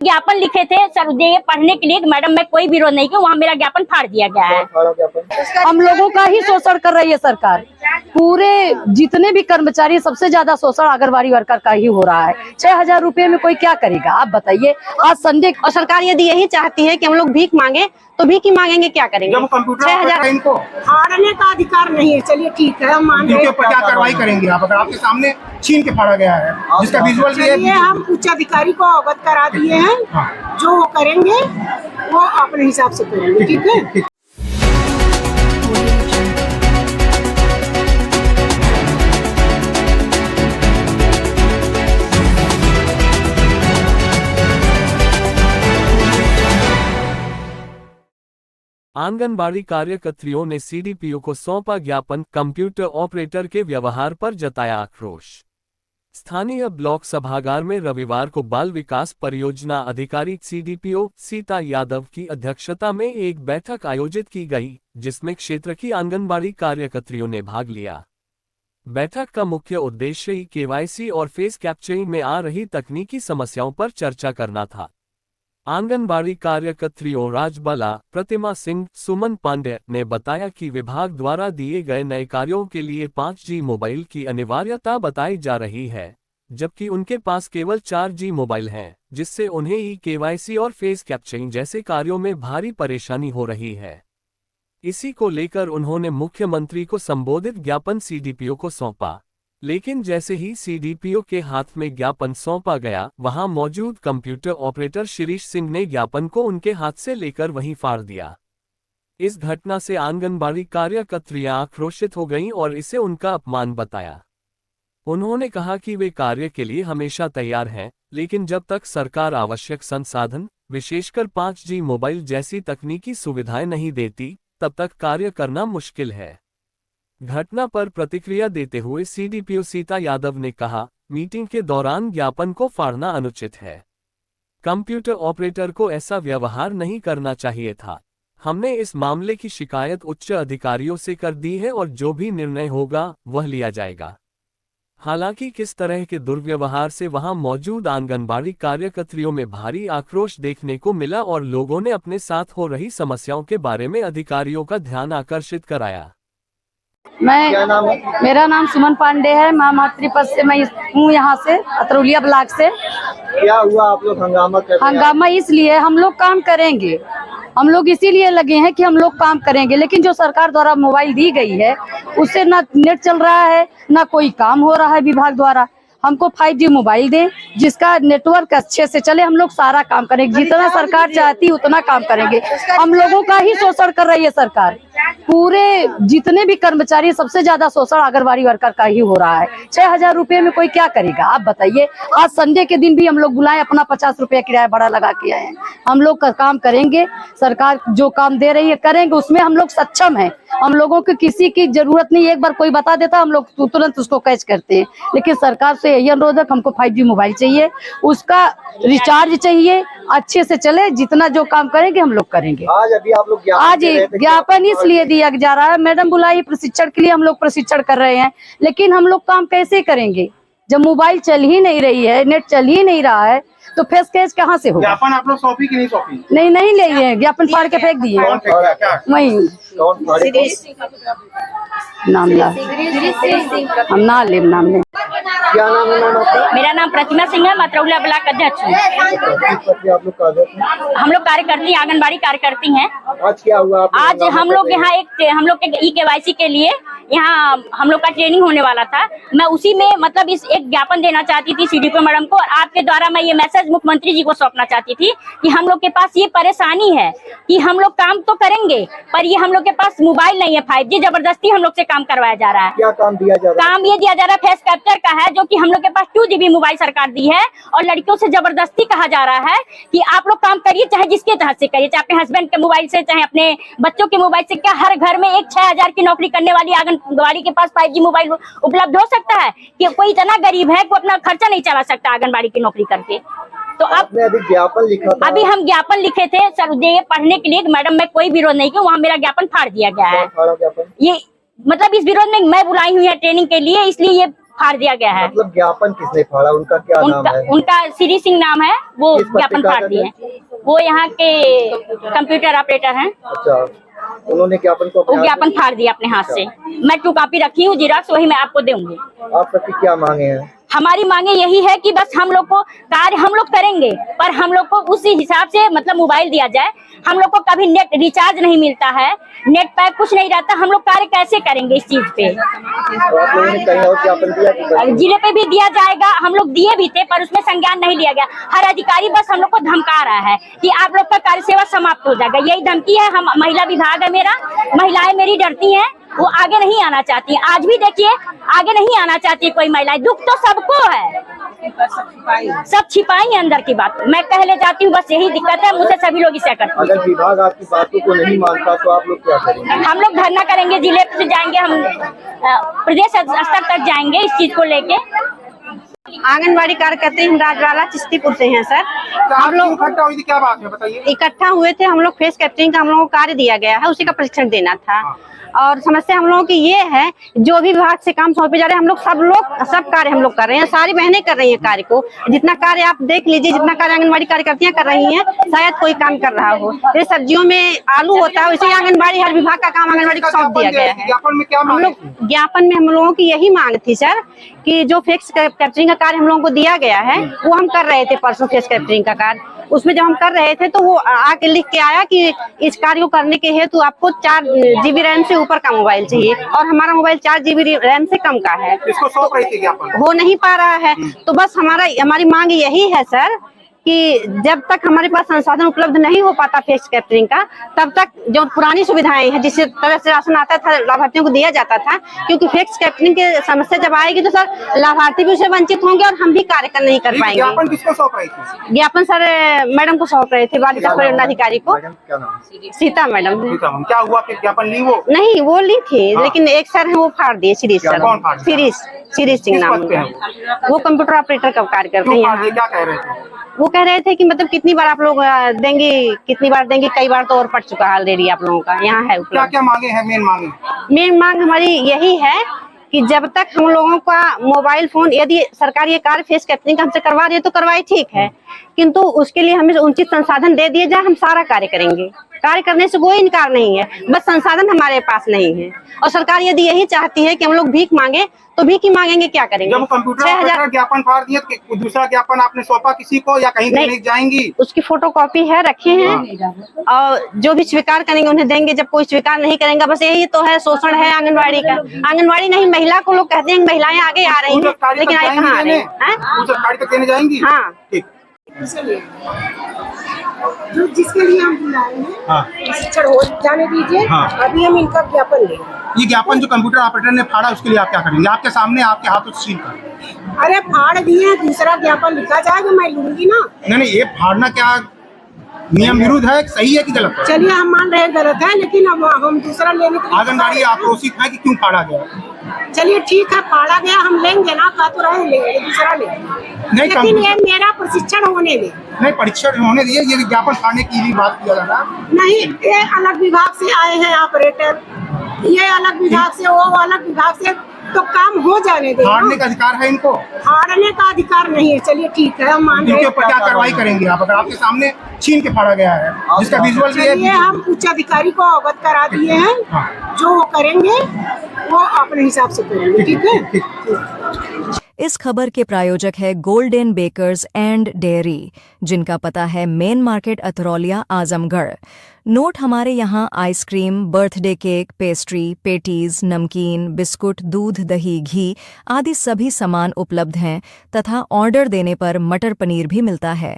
ज्ञापन लिखे थे सर ये पढ़ने के लिए, मैडम मैं कोई विरोध नहीं किया, वहाँ मेरा ज्ञापन फाड़ दिया गया है। हम लोगों का ही शोषण कर रही है सरकार। पूरे जितने भी कर्मचारी, सबसे ज्यादा शोषण आंगनबाड़ी वर्कर का ही हो रहा है। 6,000 रुपए में कोई क्या करेगा आप बताइए। आज संडे और सरकार यदि यही चाहती है कि हम लोग भीख मांगे तो भीख ही मांगेंगे, क्या करेंगे? जब कंप्यूटर 6,000 इनको फाड़ने का अधिकार नहीं है। चलिए ठीक है, हम मान रहे हैं। क्या कार्रवाई करेंगे आप? अगर आपके सामने छीन के फाड़ा गया है, जिसका विजुअल भी चलिए है, हम उच्च अधिकारी को अवगत करा दिए हैं। जो वो करेंगे वो अपने हिसाब से करेंगे। ठीक है। आंगनबाड़ी कार्यकर्तियों ने सीडीपीओ को सौंपा ज्ञापन, कंप्यूटर ऑपरेटर के व्यवहार पर जताया आक्रोश। स्थानीय ब्लॉक सभागार में रविवार को बाल विकास परियोजना अधिकारी सीडीपीओ सीता यादव की अध्यक्षता में एक बैठक आयोजित की गई, जिसमें क्षेत्र की आंगनबाड़ी कार्यकर्तियों ने भाग लिया। बैठक का मुख्य उद्देश्य केवाईसी और फेस कैप्चरिंग में आ रही तकनीकी समस्याओं पर चर्चा करना था। आंगनबाड़ी कार्यकर्तियों राजबाला, प्रतिमा सिंह, सुमन पांडे ने बताया कि विभाग द्वारा दिए गए नए कार्यों के लिए 5G मोबाइल की अनिवार्यता बताई जा रही है, जबकि उनके पास केवल 4G मोबाइल हैं, जिससे उन्हें केवाईसी और फेस कैप्चरिंग जैसे कार्यों में भारी परेशानी हो रही है। इसी को लेकर उन्होंने मुख्यमंत्री को संबोधित ज्ञापन सीडीपीओ को सौंपा, लेकिन जैसे ही सीडीपीओ के हाथ में ज्ञापन सौंपा गया, वहां मौजूद कंप्यूटर ऑपरेटर शिरीष सिंह ने ज्ञापन को उनके हाथ से लेकर वहीं फाड़ दिया। इस घटना से आंगनबाड़ी कार्यकर्तियां आक्रोशित हो गईं और इसे उनका अपमान बताया। उन्होंने कहा कि वे कार्य के लिए हमेशा तैयार हैं, लेकिन जब तक सरकार आवश्यक संसाधन, विशेषकर 5G मोबाइल जैसी तकनीकी सुविधाएं नहीं देती, तब तक कार्य करना मुश्किल है। घटना पर प्रतिक्रिया देते हुए सीडीपीओ सीता यादव ने कहा, मीटिंग के दौरान ज्ञापन को फाड़ना अनुचित है। कंप्यूटर ऑपरेटर को ऐसा व्यवहार नहीं करना चाहिए था। हमने इस मामले की शिकायत उच्च अधिकारियों से कर दी है और जो भी निर्णय होगा वह लिया जाएगा। हालांकि किस तरह के दुर्व्यवहार से वहां मौजूद आंगनबाड़ी कार्यकर्तियों में भारी आक्रोश देखने को मिला और लोगों ने अपने साथ हो रही समस्याओं के बारे में अधिकारियों का ध्यान आकर्षित कराया। मेरा नाम सुमन पांडे है। मां मातृपद से मैं हूँ, यहाँ से अतरौलिया ब्लॉक से। क्या हुआ? आप लोग हंगामा इसलिए हम लोग काम करेंगे, हम लोग इसीलिए लगे हैं कि हम लोग काम करेंगे, लेकिन जो सरकार द्वारा मोबाइल दी गई है उससे ना नेट चल रहा है, ना कोई काम हो रहा है। विभाग द्वारा हमको 5G मोबाइल दें जिसका नेटवर्क अच्छे से चले, हम लोग सारा काम करेंगे। जितना सरकार चाहती है उतना काम करेंगे। हम लोगों का ही शोषण कर रही है सरकार। पूरे जितने भी कर्मचारी, सबसे ज्यादा शोषण आंगनबाड़ी वर्कर का ही हो रहा है। 6,000 रुपए में कोई क्या करेगा आप बताइए। आज संडे के दिन भी हम लोग बुलाए, अपना 50 रुपया किराया भाड़ा लगा के आए हैं। हम लोग का काम करेंगे, सरकार जो काम दे रही है करेंगे, उसमें हम लोग सक्षम है। हम लोगों को किसी की जरूरत नहीं। एक बार कोई बता देता हम लोग तुरंत उसको कैच करते हैं, लेकिन सरकार से यही अनुरोध है, हमको 5G मोबाइल चाहिए, उसका रिचार्ज चाहिए, अच्छे से चले। जितना जो काम करेंगे हम लोग करेंगे। आज अभी आप लोग आज ज्ञापन इसलिए दिया जा रहा है, मैडम बुलाई प्रशिक्षण के लिए, हम लोग प्रशिक्षण कर रहे हैं, लेकिन हम लोग काम कैसे करेंगे जब मोबाइल चल ही नहीं रही है, नेट चल ही नहीं रहा है, तो फेस कैच कहाँ से होगा? ज्ञापन आप लोग सौंपी कि नहीं सौंपी? नहीं ले लिए, ज्ञापन फाड़ के फेंक दिए। वही नाम ला, हम ना ले नाम ले। क्या नाम है मैम आपका? मेरा नाम प्रतिमा सिंह है, मतरौला ब्लॉक अध्यक्ष हूँ। आप लोग हम लोग कार्यकर्ती, आंगनबाड़ी कार्यकर्ती हैं। आज क्या हुआ? आज हम लोग यहाँ हम लोग के केवाईसी के लिए यहाँ हम लोग का ट्रेनिंग होने वाला था। मैं उसी में मतलब इस एक ज्ञापन देना चाहती थी सीडीपीओ मैडम को, और आपके द्वारा मैं ये मैसेज मुख्यमंत्री जी को सौंपना चाहती थी कि हम लोग के पास ये परेशानी है कि हम लोग काम तो करेंगे, पर ये हम लोग के पास मोबाइल नहीं है। 5G जबरदस्ती हम लोग से काम करवाया जा रहा है। क्या काम दिया जा रहा है? काम ये दिया जा रहा है फेस कैप्चर का है, जो कि हम लोग के पास 2GB मोबाइल सरकार दी है, और लड़कियों से जबरदस्ती कहा जा रहा है कि आप लोग काम करिए, चाहे जिसके तहत से करिए, चाहे अपने हस्बैंड के मोबाइल से, चाहे अपने बच्चों के मोबाइल से। क्या हर घर में एक 6,000 की नौकरी करने वाली आंगनबाड़ी के पास 5G मोबाइल उपलब्ध हो सकता है? कि कोई इतना गरीब है कि अपना खर्चा नहीं चला सकता आंगनबाड़ी की नौकरी करके? तो अब अभी ज्ञापन लिखा था। अभी हम ज्ञापन लिखे थे सर ये पढ़ने के लिए, मैडम मैं कोई विरोध नहीं किया, वहाँ मेरा ज्ञापन फाड़ दिया गया है। ये मतलब इस विरोध में मैं बुलाई हुई है ट्रेनिंग के लिए, इसलिए ये फाड़ दिया गया है। मतलब ज्ञापन किसने फाड़ा, उनका क्या नाम है? उनका श्री सिंह नाम है, वो किस ज्ञापन पत्रिका फाड़ का दिए हैं। वो यहाँ के कंप्यूटर ऑपरेटर हैं। अच्छा, उन्होंने ज्ञापन को वो ज्ञापन फाड़ दिया अपने हाथ से। मैं 2 कॉपी रखी हूँ जिराक्स, वही मैं आपको दूंगी। आप सबकी क्या मांगे हैं? हमारी मांगे यही है कि बस हम लोग को कार्य हम लोग करेंगे, पर हम लोग को उसी हिसाब से मतलब मोबाइल दिया जाए। हम लोग को कभी नेट रिचार्ज नहीं मिलता है, नेट पैक कुछ नहीं रहता, हम लोग कार्य कैसे करेंगे इस चीज पे? तो आप लोगों ने कहीं और ज्ञापन दिया कि जिले पे भी दिया जाएगा, हम लोग दिए भी थे पर उसमें संज्ञान नहीं लिया गया। हर अधिकारी बस हम लोग को धमका रहा है कि आप लोग का कार्य सेवा समाप्त हो जाएगा, यही धमकी है। हम महिला विभाग है मेरा, महिलाएं मेरी डरती हैं, वो आगे नहीं आना चाहती। आज भी देखिए आगे नहीं आना चाहती कोई महिलाएं। दुख तो सबको है, सब छिपाई अंदर की बात। मैं कह ले जाती हूँ, बस यही दिक्कत है, मुझसे सभी लोग इसे करते हैं। अगर विभाग आपकी बातों को नहीं मानता तो आप लोग क्या करेंगे? हम लोग धरना करेंगे, जिले से जाएंगे, हम प्रदेश स्तर तक जाएंगे इस चीज को लेके। आंगनबाड़ी कार्यकर्ता हम राजवाला चिश्तीपुर से हैं सर। हम लोग इकट्ठा हुई थी, क्या बात है बताइए? इकट्ठा हुए थे हम लोग, फेस कैप्चरिंग का हम लोगों को कार्य दिया गया है, उसी का प्रशिक्षण देना था। और समस्या हम लोगों की ये है, जो भी विभाग से काम सौंपे जा रहे हैं, हम लोग सब कार्य हम लोग कर रहे हैं, सारी बहनें कर रही हैं कार्य को। जितना कार्य आप देख लीजिए, जितना कार्य आंगनबाड़ी कार्यकर्तियां कर रही हैं, शायद कोई काम कर रहा हो। जैसे सब्जियों में आलू होता है, उसी आंगनबाड़ी हर विभाग का काम आंगनबाड़ी को सौंप दिया गया है। ज्ञापन में क्या हम मांगे लोग ज्ञापन में हम लोगों की यही मांग थी सर, कि जो फेस कैप्चरिंग का कार्य हम लोगों को दिया गया है, वो हम कर रहे थे परसों फेस कैप्चरिंग का कार्य। उसमें जब हम कर रहे थे तो वो आके लिख के आया कि इस कार्य को करने के हेतु आपको 4 GB रैम से ऊपर का मोबाइल चाहिए, और हमारा मोबाइल 4 GB रैम से कम का है। इसको सौंप रही थी ज्ञापन, हो नहीं पा रहा है। तो बस हमारी मांग यही है सर, कि जब तक हमारे पास संसाधन उपलब्ध नहीं हो पाता फेस कैप्चरिंग का, तब तक जो पुरानी सुविधाएं हैं, जिस तरह से राशन आता था लाभार्थियों को दिया जाता था, क्योंकि फेस कैप्चरिंग की समस्या जब आएगी तो सर लाभार्थी भी उससे वंचित होंगे और हम भी कार्य नहीं कर पाएंगे। ज्ञापन किसको सौंप रही थी? ज्ञापन सर मैडम को सौंप रहे थे, बालिका परियोजनाधिकारी को, क्या नाम है? सीता मैडम। क्या हुआ फिर? ज्ञापन ली वो? नहीं, वो ली थी, लेकिन एक सर है वो फाड़ दिए, शिरीष सर। कौन फाड़ दिया? शिरीष सिंह नाम पे है वो, कंप्यूटर ऑपरेटर का कार्य करते हैं यहाँ। क्या कह रहे थे वो? कह रहे थे कि मतलब कितनी बार आप लोग देंगे, कितनी बार देंगे, कई बार तो और पड़ चुका है ऑलरेडी आप लोगों का, यहाँ है क्या क्या मांगे हैं? मेन मांग हमारी यही है कि जब तक हम लोगों का मोबाइल फोन, यदि सरकार ये कार्य फेस कैप्चरिंग हमसे करवा रही है तो करवाए, ठीक है, किंतु उसके लिए हमें उचित संसाधन दे दिए जाए, हम सारा कार्य करेंगे। कार्य करने से कोई इनकार नहीं है, बस संसाधन हमारे पास नहीं है। और सरकार यदि यही चाहती है कि हम लोग भीख मांगे, तो भीख ही मांगेंगे, क्या करेंगे? जब कंप्यूटर ऑपरेटर ज्ञापन फाड़ दिए, तो दूसरा ज्ञापन आपने सौंपा किसी को या कहीं देने जाएंगी? उसकी फोटोकॉपी है, रखे हैं, और जो भी स्वीकार करेंगे उन्हें देंगे। जब कोई स्वीकार नहीं करेंगे, बस यही तो है, शोषण है आंगनबाड़ी का। आंगनबाड़ी नहीं, महिला को लोग कहते हैं महिलाएं आगे आ रही हैं, लेकिन आगे कहाँ आ रही हैं? सरकारी तक देने जाएंगी? हाँ, ठीक। जो जिसके लिए हम बुलाए हैं, प्रशिक्षण हो जाने दीजिए। अभी हम इनका ज्ञापन लेंगे। ये ज्ञापन जो कंप्यूटर ऑपरेटर ने फाड़ा, उसके लिए आप क्या करेंगे? आपके सामने, आपके हाथों से छीन कर। अरे फाड़ दिए, दूसरा ज्ञापन लिखा जाएगा, मैं लूंगी ना। नहीं, ये फाड़ना क्या नियम विरुद्ध है, सही है कि गलत है? चलिए हम मान रहे गलत है, लेकिन अब हम दूसरा लेने के लिए आंगनबाड़ी आक्रोशित है कि क्यों फाड़ा गया? चलिए ठीक है, फाड़ा गया, हम लेंगे ना, का तो रहे लेंगे, दूसरा लेंगे, लेकिन ये मेरा प्रशिक्षण होने दे। नहीं, परीक्षण होने दिए, ये विज्ञापन फाड़ने की भी बात किया जा रहा है। नहीं, ये अलग विभाग से आए हैं ऑपरेटर, ये अलग विभाग से, वो अलग विभाग से, तो काम हो जाने दे। फाड़ने का अधिकार है इनको? फाड़ने का अधिकार नहीं है। चलिए ठीक है, हम मान रहे इनके हैं। ऊपर क्या कार्रवाई करेंगे आप, अगर आपके सामने छीन के फाड़ा गया है, जिसका विजुअल भी चलिए है? हम उच्च अधिकारी को अवगत करा दिए हैं, जो वो करेंगे वो अपने हिसाब से करेंगे, ठीक है। इस खबर के प्रायोजक है गोल्डन बेकर्स एंड डेयरी, जिनका पता है main market Atraulia, Azamgarh. Note हमारे यहाँ ice cream, birthday cake, pastry, patties, नमकीन, बिस्कुट, दूध, दही, घी आदि सभी सामान उपलब्ध हैं तथा ऑर्डर देने पर मटर पनीर भी मिलता है।